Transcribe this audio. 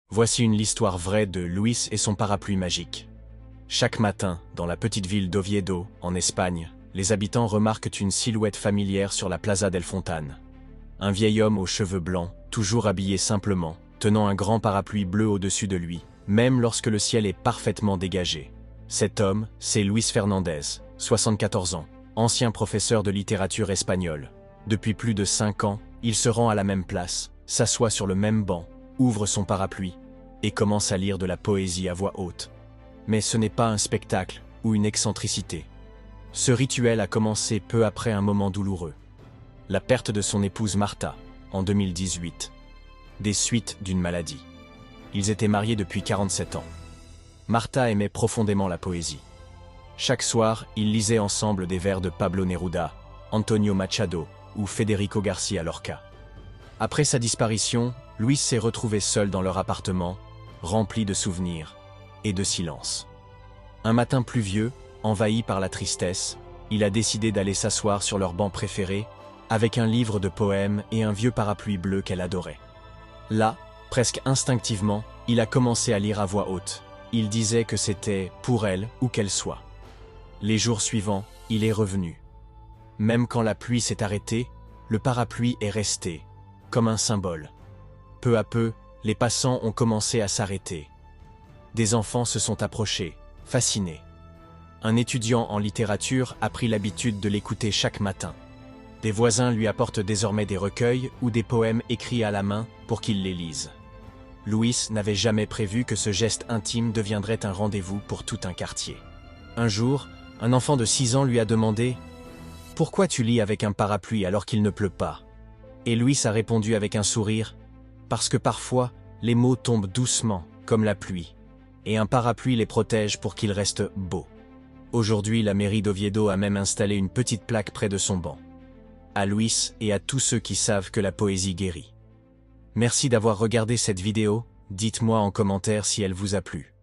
Voici l'histoire vraie de Luis et son parapluie magique. Chaque matin, dans la petite ville d'Oviedo, en Espagne, les habitants remarquent une silhouette familière sur la Plaza del Fontane. Un vieil homme aux cheveux blancs, toujours habillé simplement, tenant un grand parapluie bleu au-dessus de lui, même lorsque le ciel est parfaitement dégagé. Cet homme, c'est Luis Fernandez, 74 ans, ancien professeur de littérature espagnole. Depuis plus de 5 ans, il se rend à la même place, s'assoit sur le même banc, ouvre son parapluie et commence à lire de la poésie à voix haute. Mais ce n'est pas un spectacle ou une excentricité. Ce rituel a commencé peu après un moment douloureux. La perte de son épouse Marta, en 2018, des suites d'une maladie. Ils étaient mariés depuis 47 ans. Marta aimait profondément la poésie. Chaque soir, ils lisaient ensemble des vers de Pablo Neruda, Antonio Machado ou Federico García Lorca. Après sa disparition, Luis s'est retrouvé seul dans leur appartement, rempli de souvenirs et de silence. Un matin pluvieux, envahi par la tristesse, il a décidé d'aller s'asseoir sur leur banc préféré, avec un livre de poèmes et un vieux parapluie bleu qu'elle adorait. Là, presque instinctivement, il a commencé à lire à voix haute. Il disait que c'était pour elle où qu'elle soit. Les jours suivants, il est revenu. Même quand la pluie s'est arrêtée, le parapluie est resté, comme un symbole. Peu à peu, les passants ont commencé à s'arrêter. Des enfants se sont approchés, fascinés. Un étudiant en littérature a pris l'habitude de l'écouter chaque matin. Des voisins lui apportent désormais des recueils ou des poèmes écrits à la main pour qu'il les lise. Luis n'avait jamais prévu que ce geste intime deviendrait un rendez-vous pour tout un quartier. Un jour, un enfant de 6 ans lui a demandé « Pourquoi tu lis avec un parapluie alors qu'il ne pleut pas ?» Et Luis a répondu avec un sourire « Parce que parfois, les mots tombent doucement, comme la pluie, et un parapluie les protège pour qu'ils restent beaux. » Aujourd'hui, la mairie d'Oviedo a même installé une petite plaque près de son banc. À Luis et à tous ceux qui savent que la poésie guérit. Merci d'avoir regardé cette vidéo, dites-moi en commentaire si elle vous a plu.